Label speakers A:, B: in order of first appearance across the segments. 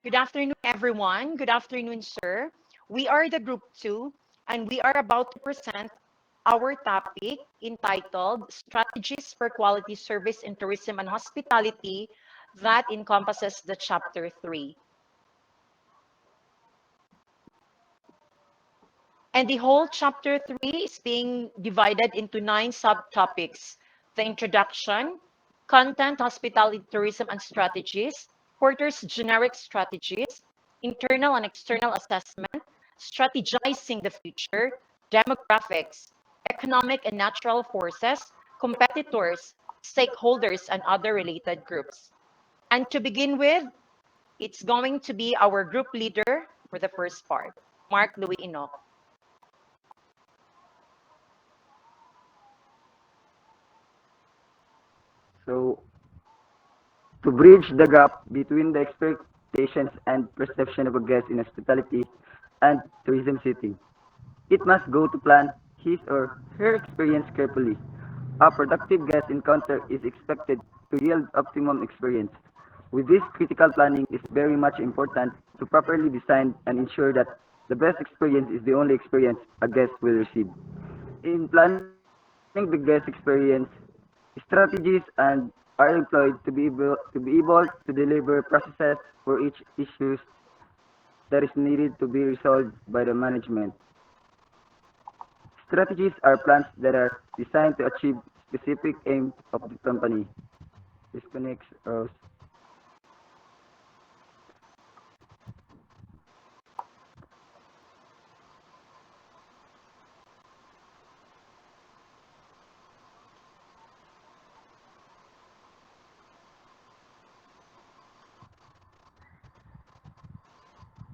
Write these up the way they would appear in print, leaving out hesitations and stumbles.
A: Good afternoon, everyone. Good afternoon, sir. We are the Group 2, and we are about to present our topic entitled Strategies for Quality Service in Tourism and Hospitality that encompasses the Chapter 3. And the whole Chapter 3 is being divided into 9 subtopics: the introduction, content, hospitality, tourism, and strategies, Porter's generic strategies, internal and external assessment, strategizing the future, demographics, economic and natural forces, competitors, stakeholders, and other related groups. And to begin with, it's going to be our group leader for the first part, Mark Louis Inoc.
B: So, to bridge the gap between the expectations and perception of a guest in hospitality and tourism setting, it must go to plan his or her experience carefully. A productive guest encounter is expected to yield optimum experience. With this, critical planning is very much important to properly design and ensure that the best experience is the only experience a guest will receive. In planning the guest experience, strategies and are employed to be able to deliver processes for each issue that is needed to be resolved by the management. Strategies are plans that are designed to achieve specific aims of the company. This connects us.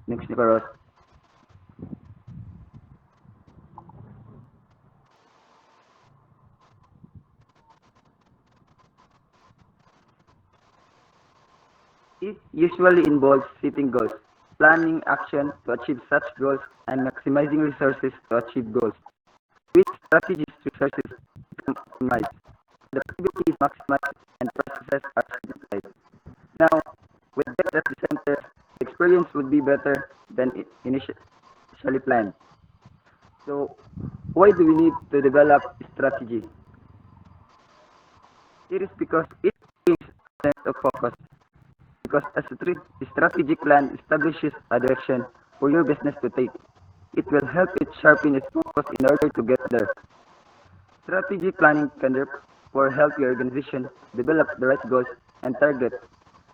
B: Next, Nicolas. It usually involves setting goals, planning action to achieve such goals, and maximizing resources to achieve goals. With strategies, resources become optimized, productivity is maximized, and processes are simplified. Now, with that at the center, the experience would be better than initially planned. So, why do we need to develop strategy? It is because it brings a sense of focus. Because a strategic plan establishes a direction for your business to take. It will help it sharpen its focus in order to get there. Strategic planning can therefore help your organization develop the right goals and targets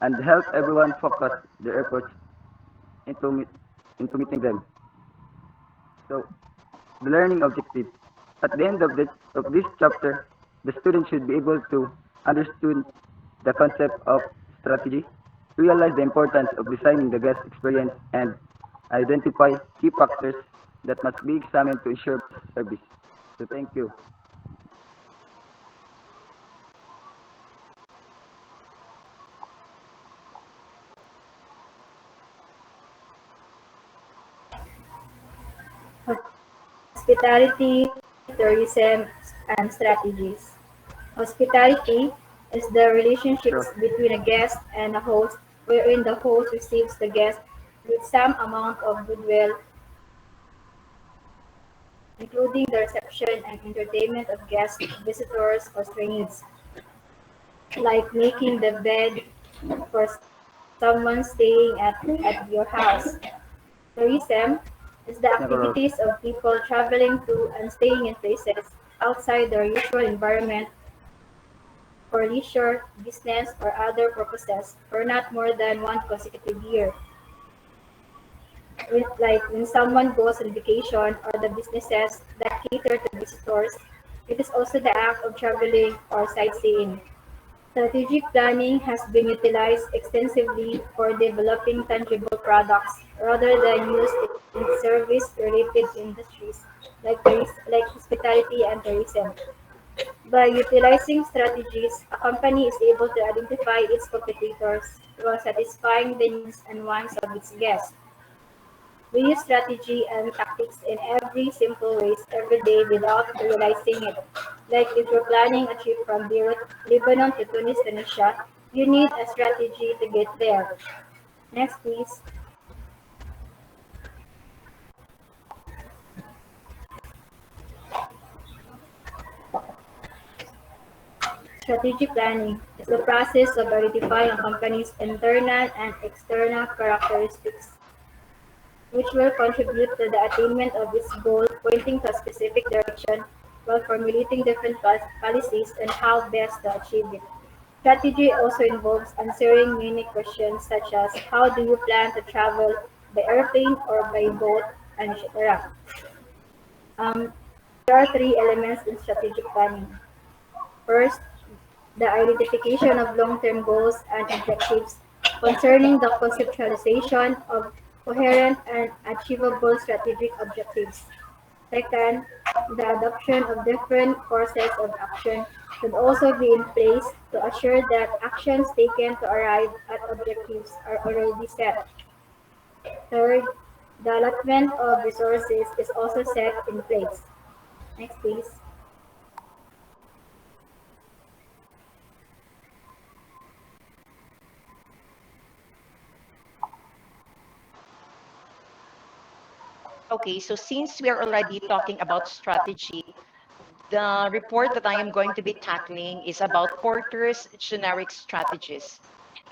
B: and help everyone focus their efforts into, into meeting them. So, the learning objective. At the end of this chapter, the student should be able to understand the concept of strategy, realize the importance of designing the guest experience, and identify key factors that must be examined to ensure service. So thank you.
C: Hospitality, tourism, and strategies. Hospitality is the relationships
B: Sure.
C: between a guest and a host, wherein the host receives the guest with some amount of goodwill, including the reception and entertainment of guests, visitors, or strangers, like making the bed for someone staying at your house. Tourism is the
B: Navarro.
C: activities of people traveling to and staying in places outside their usual environment for leisure, business, or other purposes for not more than one consecutive year. Like when someone goes on vacation or the businesses that cater to visitors, it is also the act of traveling or sightseeing. Strategic planning has been utilized extensively for developing tangible products rather than used in service-related industries like hospitality and tourism. By utilizing strategies, a company is able to identify its competitors while satisfying the needs and wants of its guests. We use strategy and tactics in every simple ways every day without realizing it. Like if you're planning a trip from Beirut, Lebanon to Tunis, Tunisia, you need a strategy to get there. Next, please. Strategic planning is the process of identifying a company's internal and external characteristics, which will contribute to the attainment of its goal, pointing to a specific direction while formulating different policies on how best to achieve it. Strategy also involves answering many questions such as how do you plan to travel by airplane or by boat, and etc. Um, there are three elements in strategic planning. First, the identification of long-term goals and objectives concerning the conceptualization of coherent and achievable strategic objectives. Second, the adoption of different courses of action should also be in place to assure that actions taken to arrive at objectives are already set. Third, the allotment of resources is also set in place. Next, please.
A: Okay, so since we are already talking about strategy, the report that I am going to be tackling is about Porter's generic strategies.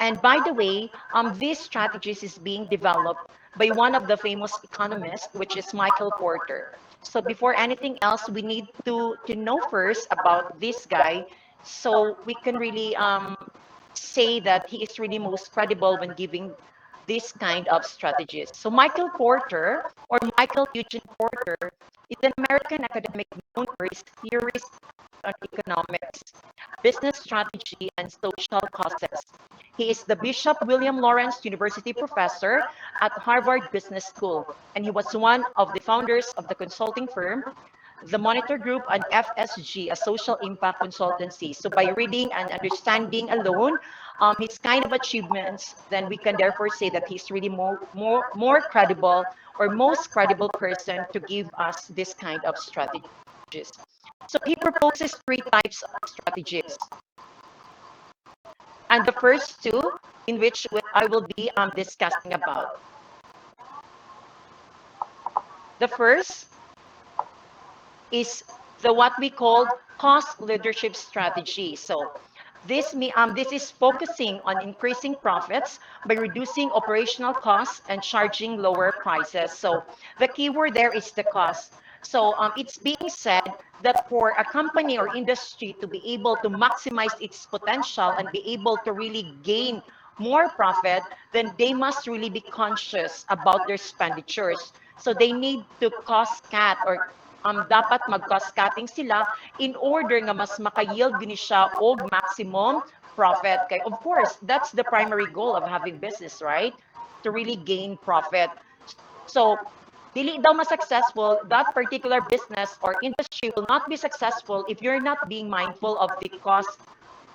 A: And by the way, this strategies is being developed by one of the famous economists, which is Michael Porter. So before anything else, we need to know first about this guy, so we can really say that he is really most credible when giving this kind of strategies. So Michael Porter, or Michael Eugene Porter, is an American academic known for his theories on economics, business strategy, and social causes. He is the Bishop William Lawrence University professor at Harvard Business School, and he was one of the founders of the consulting firm, the Monitor Group, and FSG, a social impact consultancy. So by reading and understanding alone his kind of achievements, then we can therefore say that he's really more credible, or most credible person to give us this kind of strategies. So he proposes three types of strategies. And the first two, in which I will be discussing about. The first is the what we call cost leadership strategy. So this is focusing on increasing profits by reducing operational costs and charging lower prices. So the keyword there is the cost. So it's being said that for a company or industry to be able to maximize its potential and be able to really gain more profit, then they must really be conscious about their expenditures. So they need to cost cut, or dapat mag-cost cutting sila in order nga mas maka-yield gini siya og maximum profit. Kay of course, that's the primary goal of having business, right? To really gain profit. So dili daw successful, that particular business or industry will not be successful if you're not being mindful of the cost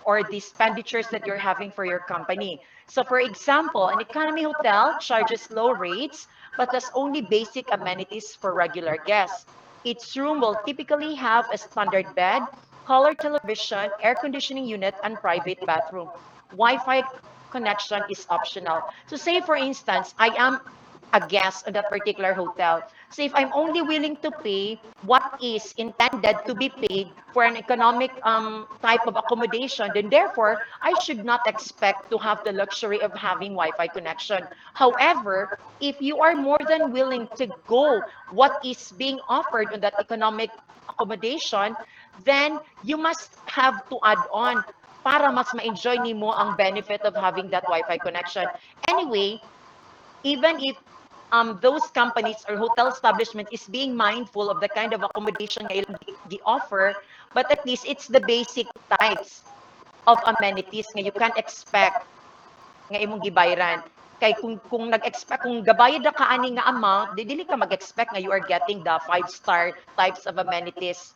A: or the expenditures that you're having for your company. So for example, an economy hotel charges low rates but has only basic amenities for regular guests. Each room will typically have a standard bed, color television, air conditioning unit, and private bathroom. Wi-Fi connection is optional. So say for instance, I am a guest on that particular hotel. So if I'm only willing to pay what is intended to be paid for an economic type of accommodation, then therefore I should not expect to have the luxury of having Wi-Fi connection. However, if you are more than willing to go what is being offered on that economic accommodation, then you must have to add on para mas ma-enjoy nimo ang benefit of having that Wi-Fi connection. Anyway, even if those companies or hotel establishment is being mindful of the kind of accommodation nga ilang offer, but at least it's the basic types of amenities nga you can expect nga imong gibayran. Kay kung nag-expect, kung gabayad na kaani nga amount, dili ka mag-expect nga you are getting the 5-star types of amenities,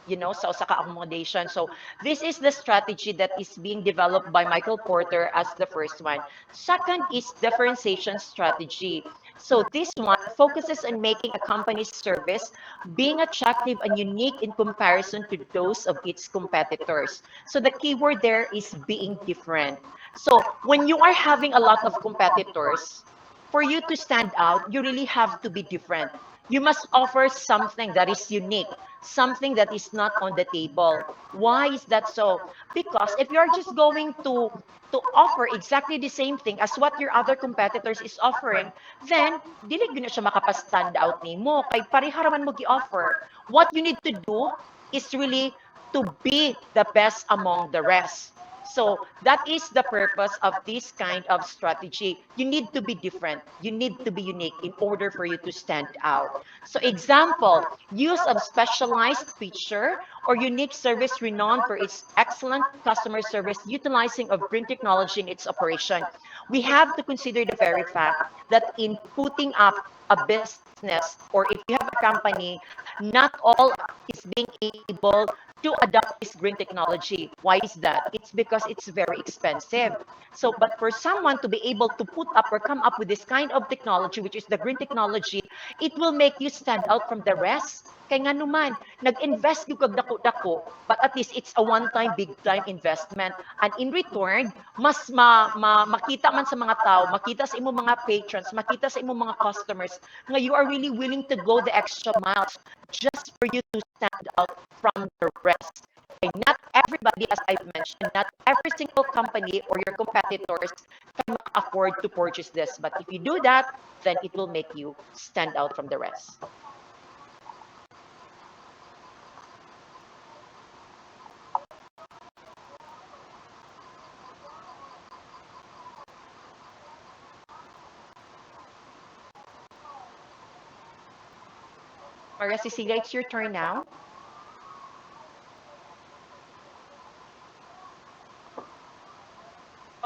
A: sa usa ka accommodation. So this is the strategy that is being developed by Michael Porter as the first one. Second is differentiation strategy. So this one focuses on making a company's service being attractive and unique in comparison to those of its competitors. So the keyword there is being different. So when you are having a lot of competitors, for you to stand out, you really have to be different. You must offer something that is unique, something that is not on the table. Why is that so? Because if you're just going to offer exactly the same thing as what your other competitors is offering, then dili gyud na siya makapa-stand out nimo kay pareha raman mo gi-offer. What you need to do is really to be the best among the rest. So that is the purpose of this kind of strategy. You need to be different. You need to be unique in order for you to stand out. So example, use of specialized feature or unique service renowned for its excellent customer service utilizing of green technology in its operation. We have to consider the very fact that in putting up a business or if you have a company, not all is being able to adopt this green technology. Why is that? It's because it's very expensive. So, but for someone to be able to put up or come up with this kind of technology, which is the green technology, it will make you stand out from the rest. Kaya nga naman, nag-invest yung kag dako-dako, but at least it's a one-time, big-time investment. And in return, mas makita man sa mga tao, makita sa imong mga patrons, makita sa imong mga customers, nga you are really willing to go the extra miles just for you to stand out from the rest. Okay, not everybody, as I've mentioned, not every single company or your competitors can afford to purchase this. But if you do that, then it will make you stand out from the rest. Maria Cecilia, it's your turn now.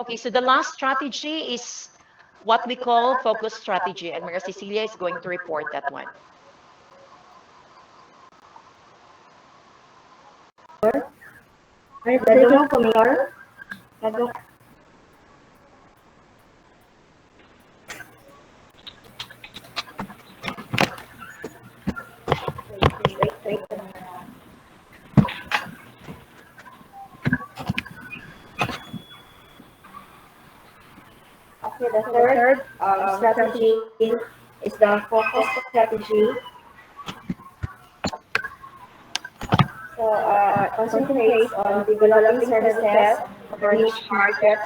A: Okay, so the last strategy is what we call focus strategy, and Maria Cecilia is going to report that one.
C: Dadong ko, Mayor. Dadong. Wait. Okay, the third strategy is the focus strategy. So, concentrates on developing services for niche market.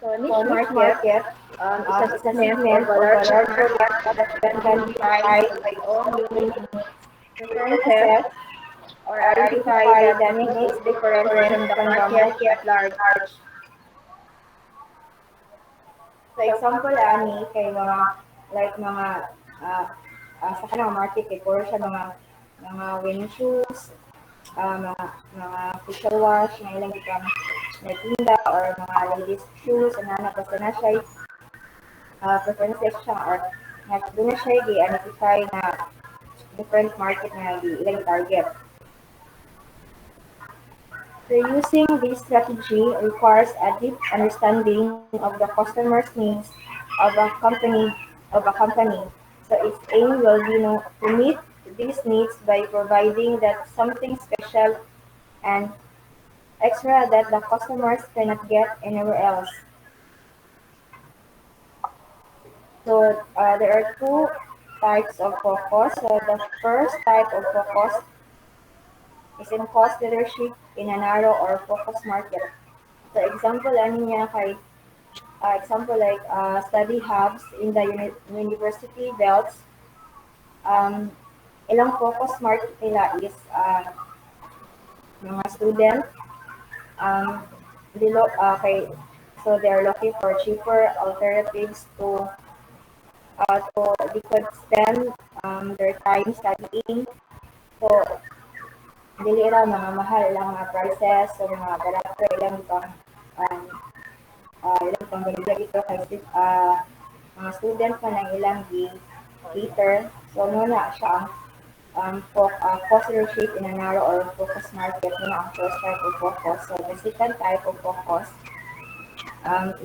C: So, niche market is a segment of a larger market that can be defined by own unique preferences or identify that makes it different from the market at large. So, example, ani, kay mga, like mga, sa kanang market, kay puro siya mga winning shoes, mga facial wash, na ilang ikang nagtinda, or mga ladies shoes, na basta na siya, preferences siya, or doon na siya, i-identify na different market na ilang target. So using this strategy requires a deep understanding of the customer's needs of a company. So its aim will be to meet these needs by providing that something special and extra that the customers cannot get anywhere else. So there are two types of focus. So the first type of focus is in cost leadership in a narrow or focused market. So example ano niya kay example like study hubs in the university belts. Ilang focus market nila is mga student. Okay, so they are looking for cheaper alternatives to they could spend their time studying. So dili ra mga mahal lang mga prices, so mga barato ilang pang ilang pang ganyan ito kay mga student pa ng ilang cater. So muna siya ang cost leadership in a narrow or focus market, muna ang first type of focus. So the second type of focus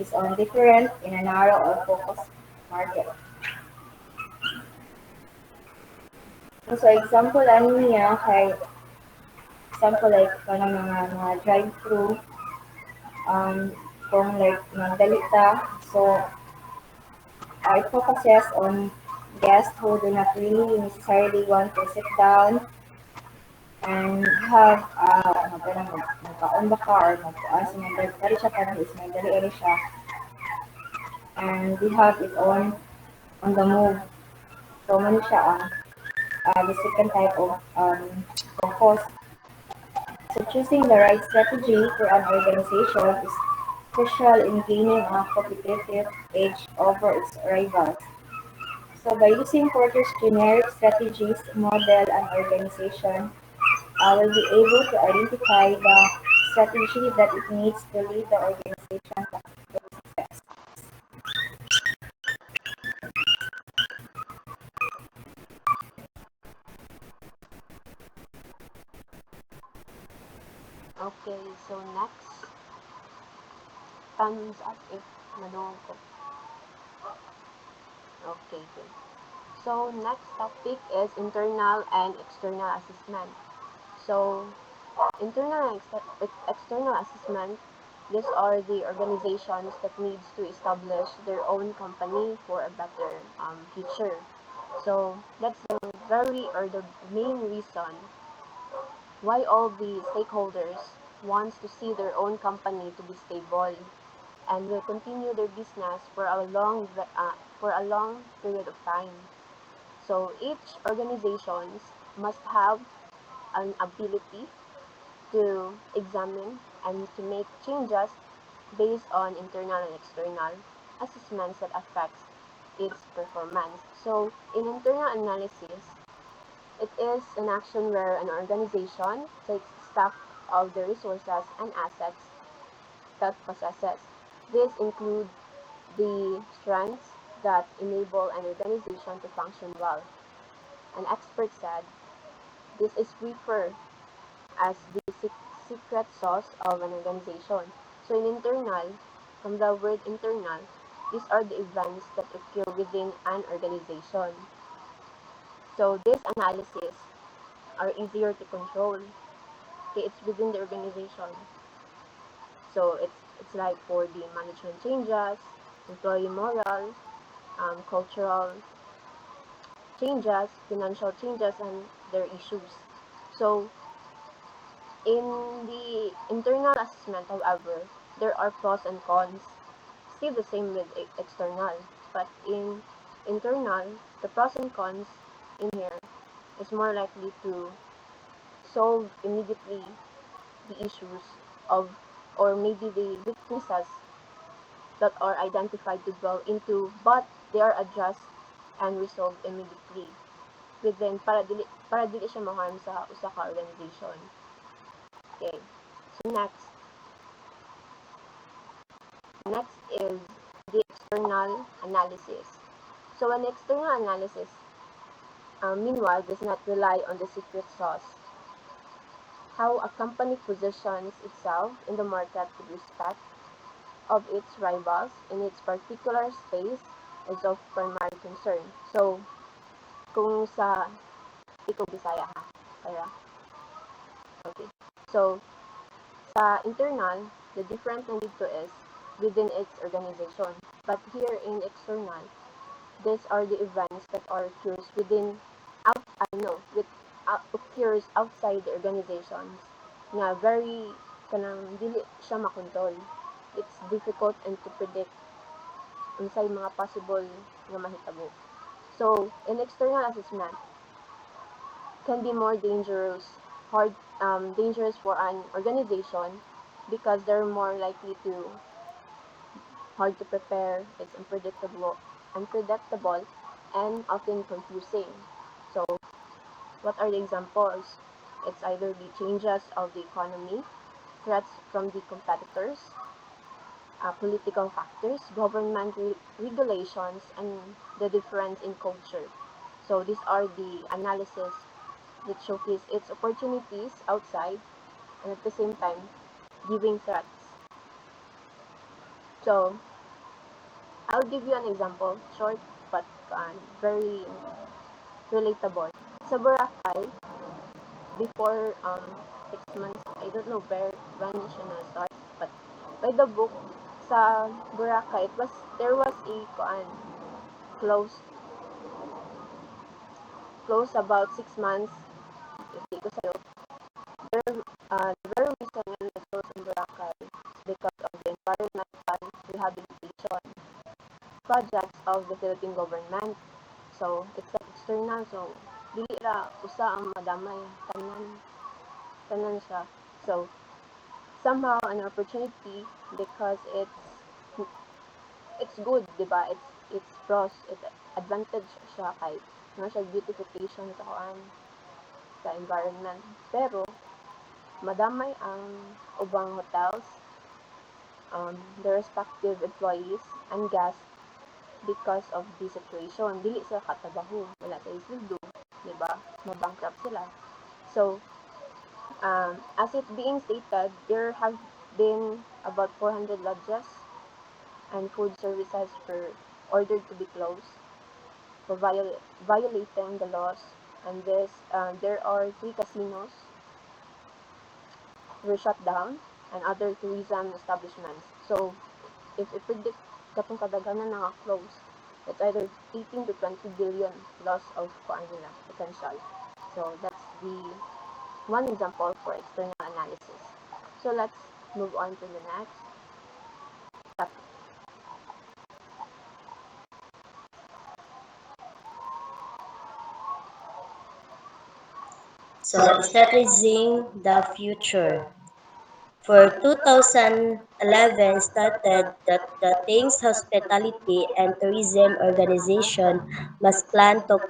C: is on different in a narrow or focus market. So example ano niya kay example like mga drive-thru, um, kung like magdalita. So it focuses on guests who do not really necessarily want to sit down and have parang magkaon ba ka or magkuan sa mga dali siya parang is may dali siya and we have it on the move. So man siya ang the second type of cost. So choosing the right strategy for an organization is crucial in gaining a competitive edge over its rivals. So by using Porter's generic strategies model an organization will be able to identify the strategy that it needs to lead the organization to success.
D: Okay, so next, thumbs up if madungog ko. Okay, good. So next topic is internal and external assessment. So internal and external assessment, these are the organizations that needs to establish their own company for a better future. So that's the the main reason why all the stakeholders wants to see their own company to be stable and will continue their business for a long period of time. So each organizations must have an ability to examine and to make changes based on internal and external assessments that affects its performance. So in internal analysis, it is an action where an organization takes stock of the resources and assets that possesses. These include the strengths that enable an organization to function well. An expert said, this is referred as the secret sauce of an organization. So in internal, from the word internal, these are the events that occur within an organization. So this analysis are easier to control. Okay, it's within the organization. So it's like for the management changes, employee moral, cultural changes, financial changes, and their issues. So in the internal assessment, however, there are pros and cons. Still the same with external, but in internal, the pros and cons in here is more likely to solve immediately the issues of or maybe the weaknesses that are identified to dwell into, but they are addressed and resolved immediately within para dili siya ma-harm sa usa ka organization. Okay. So next is the external analysis. So an external analysis, meanwhile, does not rely on the secret sauce. How a company positions itself in the market with respect of its rivals in its particular space is of primary concern. So, kung sa ikaw Bisaya ha, kaya okay. So, sa internal, the difference na dito is within its organization. But here in external, these are the events that are occurs occurs outside the organizations na very kanang dili siya makontrol. It's difficult and to predict unsay mga possible nga mahitabo. So, in external assessment can be more dangerous for an organization because they're more likely to hard to prepare, it's unpredictable and often confusing. So, what are the examples? It's either the changes of the economy, threats from the competitors, political factors, government regulations, and the difference in culture. So these are the analysis that showcase its opportunities outside and at the same time giving threats. So I'll give you an example, short but very relatable. Sa Boracay, before 6 months. I don't know when siya na-start. But by the book, sa Boracay, there was a close, close about 6 months. Hindi ko sa'yo. The very reason when I closed in Boracay is because of the environmental rehabilitation projects of the Philippine government. So, it's like external. So, dili ra usa ang madamay. Tanan siya. So, somehow an opportunity because it's good, di ba? It's pros, it's advantage siya kay ano siya beautification sa environment. Pero madamay ang ubang hotels, the respective employees and guests because of this situation. Dili sila katabaho, wala sa isildo, di ba? Mabankrupt sila. So, as it being stated, there have been about 400 lodges and food services were ordered to be closed for violating the laws. And there are 3 casinos were shut down and other tourism establishments. So, if I predict katong kadaghanan na close, it's either 18 to 20 billion loss of potential. So, that's the one example for external analysis. So, let's move on to the next topic.
E: So, strategizing the future. For 2011 started that the Things Hospitality and Tourism Organization must plan to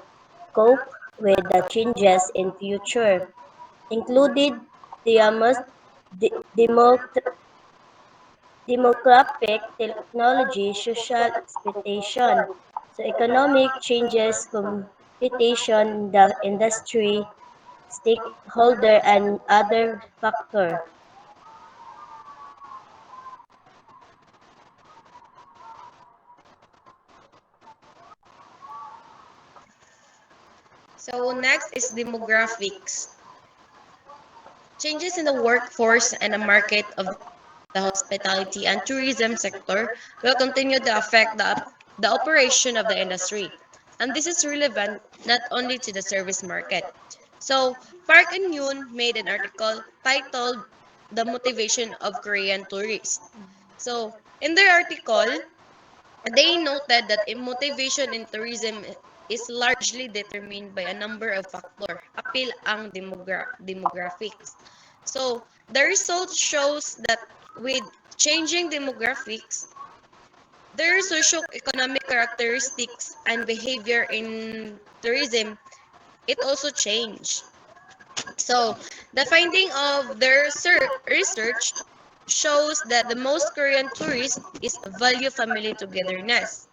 E: cope with the changes in future, included the demographic, technology, social expectation, so economic changes, competition in the industry, stakeholder, and other factor.
F: So next is demographics. Changes in the workforce and the market of the hospitality and tourism sector will continue to affect the operation of the industry. And this is relevant not only to the service market. So, Park and Yoon made an article titled The Motivation of Korean Tourists. So, in their article, they noted that motivation in tourism is largely determined by a number of factors. Apil ang demographics. So, the result shows that with changing demographics, their socio-economic characteristics and behavior in tourism, it also changed. So, the finding of their research shows that the most Korean tourists is value family togetherness.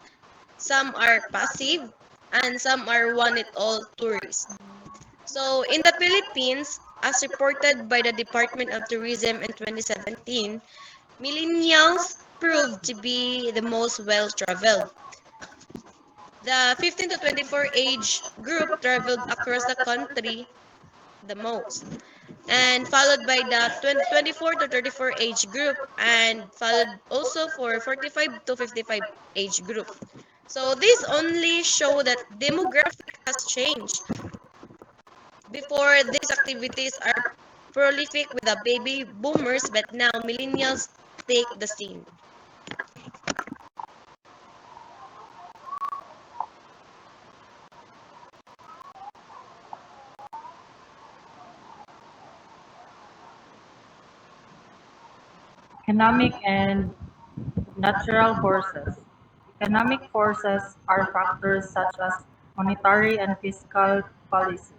F: Some are passive and some are one-it-all tourists. So, in the Philippines, as reported by the Department of Tourism in 2017, millennials proved to be the most well-traveled. The 15 to 24 age group traveled across the country the most, and followed by the 24 to 34 age group, and followed also for 45 to 55 age group. So this only show that demographic has changed. Before, these activities are prolific with the baby boomers, but now millennials take the scene.
G: Economic and natural forces. Economic forces are factors such as monetary and fiscal policies,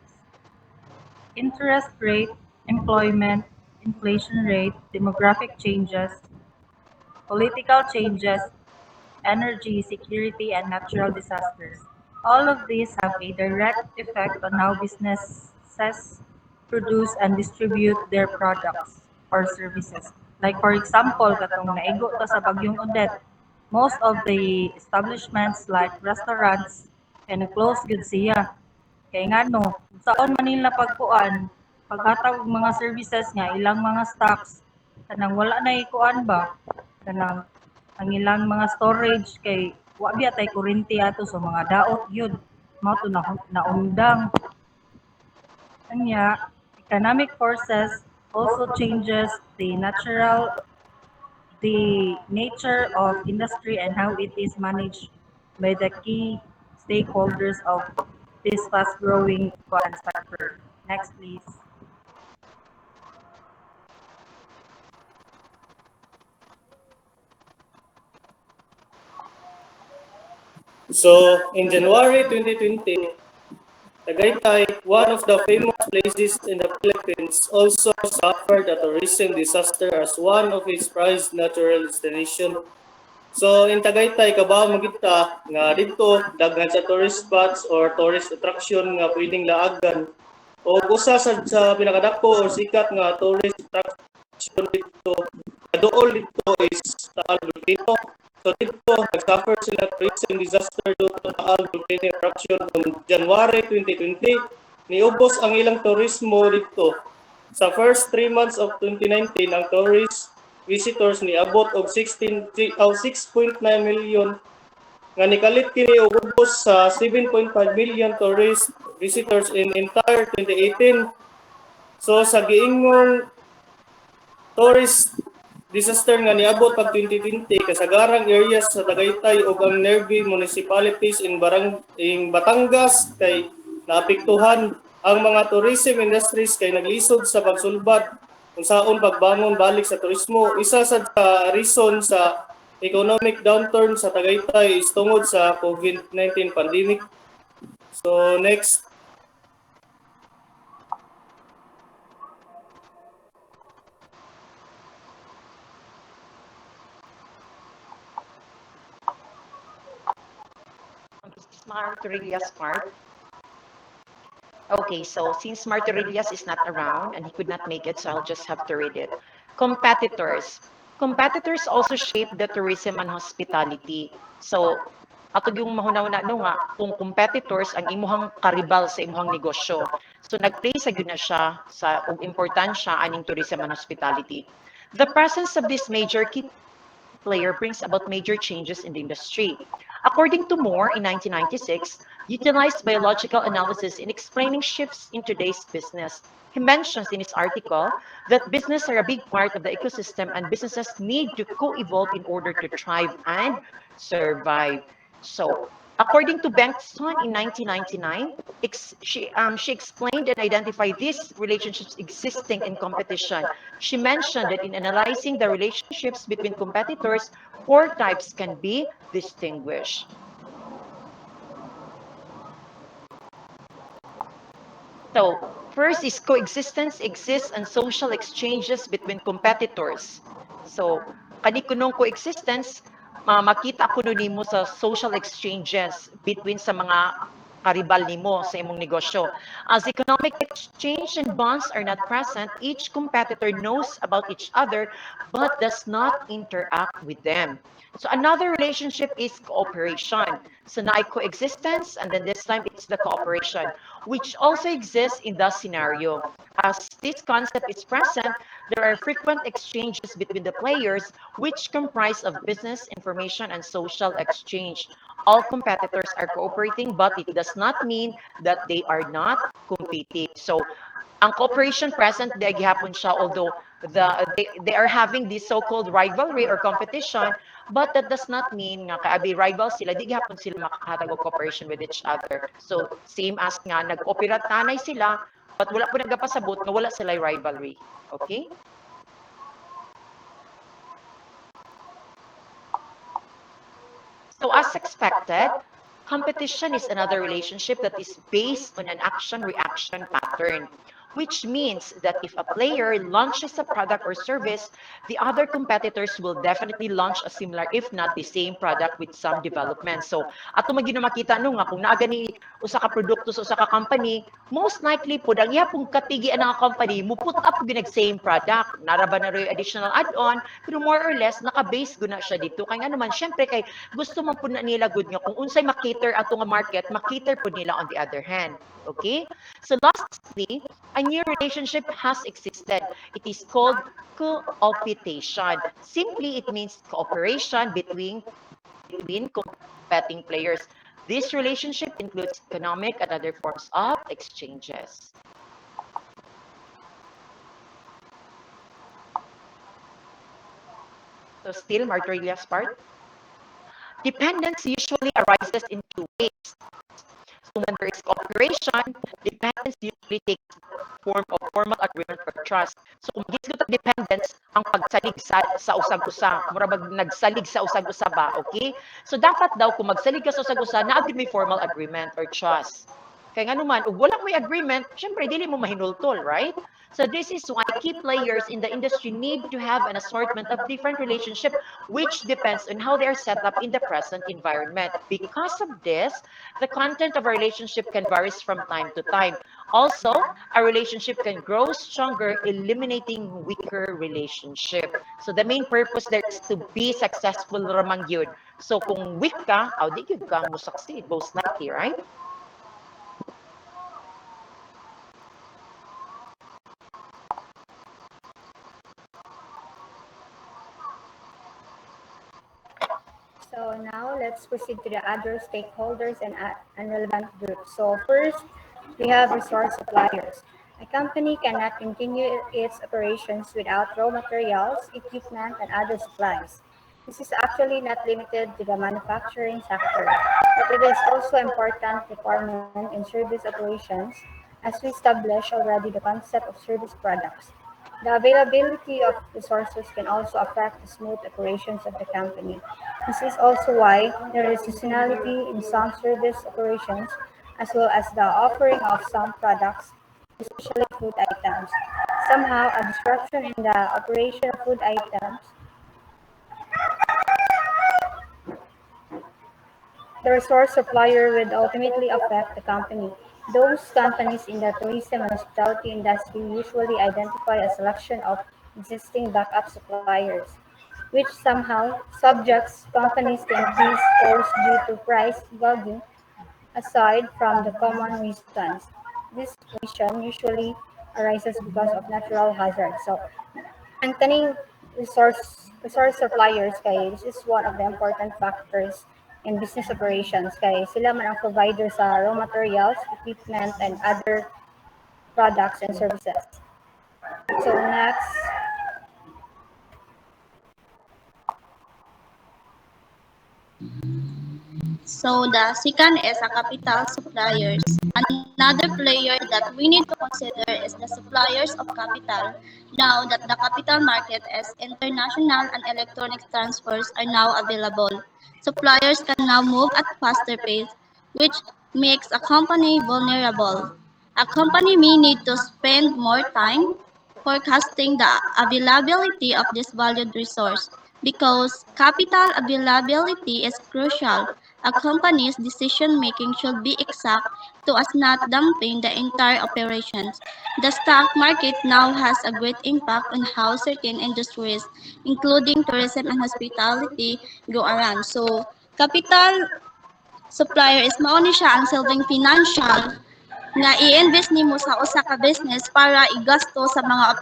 G: interest rate, employment, inflation rate, demographic changes, political changes, energy, security, and natural disasters. All of these have a direct effect on how businesses produce and distribute their products or services. Like for example, katong naigo to sa Bagyong Odette, most of the establishments like restaurants and close good siya. Kaya nga no, saon man nila pagkuan, paghatag og mga services nga ilang mga stocks kanang wala na ikuan ba kanang ang ilang mga storage kay wa biya tay kuryente ato so mga daot yun mao to naundang anya. Economic forces also changes the nature of industry and how it is managed by the key stakeholders of this fast-growing sector. Next, please.
H: So, in January 2020, Tagaytay, one of the famous places in the Philippines, also suffered a tourism disaster as one of its prized natural destination. So, in Tagaytay, kabaw magita nga dito, daghan sa tourist spots or tourist attraction nga pwedeng laagan. O usa sa pinakadako or sikat nga tourist attraction dito, kaduol dito is Taal Volcano. So dito, nag-suffer sila tourism disaster dito sa Taal Volcano eruption noong January 2020. Niubos ang ilang turismo dito. Sa first 3 months of 2019, ang tourist visitors niabot og 6.9 million nga nikalit kini og ubos sa 7.5 million tourist visitors in entire 2018. So sa giingong tourist disaster nga niabot pag 2020 kasagarang areas sa Tagaytay ug ang nearby municipalities in Batangas kay naapektuhan ang mga tourism industries kay naglisod sa pagsulbad kung saon pagbangon balik sa turismo. Isa sa reason sa economic downturn sa Tagaytay is tungod sa COVID-19 pandemic. So next.
A: Martirias part. Okay, so since Martirias is not around and he could not make it, so I'll just have to read it. Competitors. Competitors also shape the tourism and hospitality. So, ato yung mahuna-una no nga, kung competitors ang imuhang karibal sa imuhang negosyo. So, nag-play sa yun na siya sa importansya aning tourism and hospitality. The presence of this major key player brings about major changes in the industry. According to Moore in 1996, utilized biological analysis in explaining shifts in today's business. He mentions in his article that business are a big part of the ecosystem and businesses need to co-evolve in order to thrive and survive. So, according to Bengtson in 1999, she explained and identified these relationships existing in competition. She mentioned that in analyzing the relationships between competitors, 4 types can be distinguished. So, first is coexistence exists and social exchanges between competitors. So, kani kunong coexistence, makita kuno nimo sa social exchanges between sa mga karibal nimo sa imong negosyo. As economic exchange and bonds are not present, each competitor knows about each other but does not interact with them. So another relationship is cooperation. So na coexistence, and then this time it's the cooperation, which also exists in the scenario. As this concept is present, there are frequent exchanges between the players, which comprise of business, information, and social exchange. All competitors are cooperating, but it does not mean that they are not competing. So ang cooperation present day gihapon siya, although they are having this so-called rivalry or competition, but that does not mean nga kaabi rival sila, di gihapon sila makakahatag og cooperation with each other. So same as nga nag-opera tanay sila, but wala po nagapasabot nga wala sila rivalry. Okay? So as expected, competition is another relationship that is based on an action-reaction pattern, which means that if a player launches a product or service, the other competitors will definitely launch a similar, if not the same product with some development. So, ato magino makita no nga kung naa gani usa ka produkto sa usa ka company, most likely po ang iya pong katigi ang company mo put up ginag same product, naraba na ray additional add-on, pero more or less naka-base guna siya dito. Kaya nga naman syempre kay gusto man po na nila good nga kung unsay makater ato nga market, makater po nila on the other hand. Okay? So lastly, a new relationship has existed. It is called co-optation. Simply, it means cooperation between competing players. This relationship includes economic and other forms of exchanges. So still, Martorilla's part. Dependence usually arises in two ways. So when there is cooperation, dependence usually takes form of formal agreement or trust. So kung gisgot ang dependence, ang pagsalig sa usag-usa, mura bag nagsalig sa usag-usa ba, okay? So dapat daw kung magsalig ka sa usag-usa, naagid may formal agreement or trust. Kaya nga naman, ug wala may agreement, syempre dili mo mahinultol, right? So this is why key players in the industry need to have an assortment of different relationships, which depends on how they are set up in the present environment. Because of this, the content of a relationship can vary from time to time. Also, a relationship can grow stronger, eliminating weaker relationship. So the main purpose there is to be successful ramang yun. So kung weak ka, di yun ka mo succeed, most likely, right?
C: So now let's proceed to the other stakeholders and relevant groups. So first, we have resource suppliers. A company cannot continue its operations without raw materials, equipment, and other supplies. This is actually not limited to the manufacturing sector, but it is also an important requirement in service operations, as we established already the concept of service products. The availability of resources can also affect the smooth operations of the company. This is also why there is seasonality in some service operations, as well as the offering of some products, especially food items. Somehow, a disruption in the operation of food items, the resource supplier would ultimately affect the company. Those companies in the tourism and hospitality industry usually identify a selection of existing backup suppliers, which somehow subjects companies to increased costs due to price gouging, aside from the common reasons. This situation usually arises because of natural hazards. So, ang kaning resource suppliers kay this is one of the important factors in business operations kay sila man ang provider sa raw materials, equipment, and other products and services. So next,
E: So the second is a capital suppliers. Another player that we need to consider is the suppliers of capital. Now that the capital market as international and electronic transfers are now available, suppliers can now move at faster pace, which makes a company vulnerable. A company may need to spend more time forecasting the availability of this valued resource. Because capital availability is crucial, a company's decision making should be exact so as not dumping the entire operations. The stock market now has a great impact on how certain industries, including tourism and hospitality, go around. So, capital supplier is mao ni siya ang silbing financial nga i-invest nimo sa usa ka business para igasto sa mga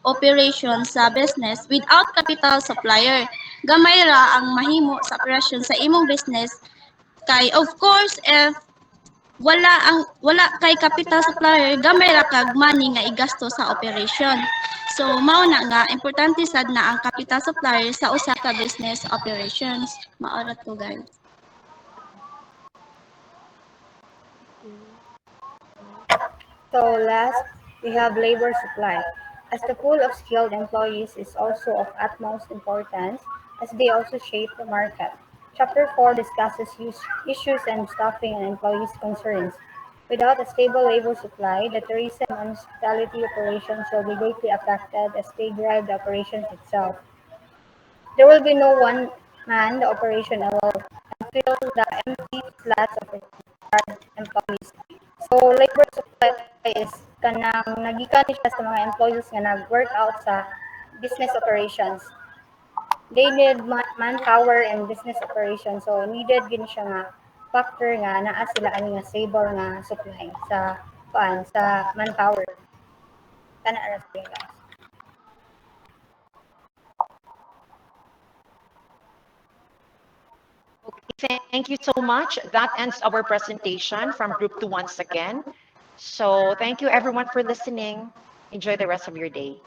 E: operations sa business without capital supplier. Gamay ra ang mahimo sa operasyon sa imong business kay of course if wala kay capital supplier gamay ra kag money nga igasto sa operation. So mao na nga importante sad na ang capital supplier sa usa ka business operations. Mao ra to guys.
C: so last, we have labor supply. As the pool of skilled employees is also of utmost importance, as they also shape the market. Chapter 4 discusses issues and staffing and employees' concerns. Without a stable labor supply, the tourism and hospitality operations will be greatly affected as they drive the operations itself. There will be no one man the operation alone and fill the empty slots of retired employees. So labor supply is kanang nagikan siya sa mga employees nga nag-work out sa business operations. They need manpower and business operations. So needed gin siya nga factor nga naa sila ani nga stable nga supply sa sa manpower. Tanan ra sila.
A: Okay, thank you so much. That ends our presentation from Group 2 once again. So thank you everyone for listening. Enjoy the rest of your day.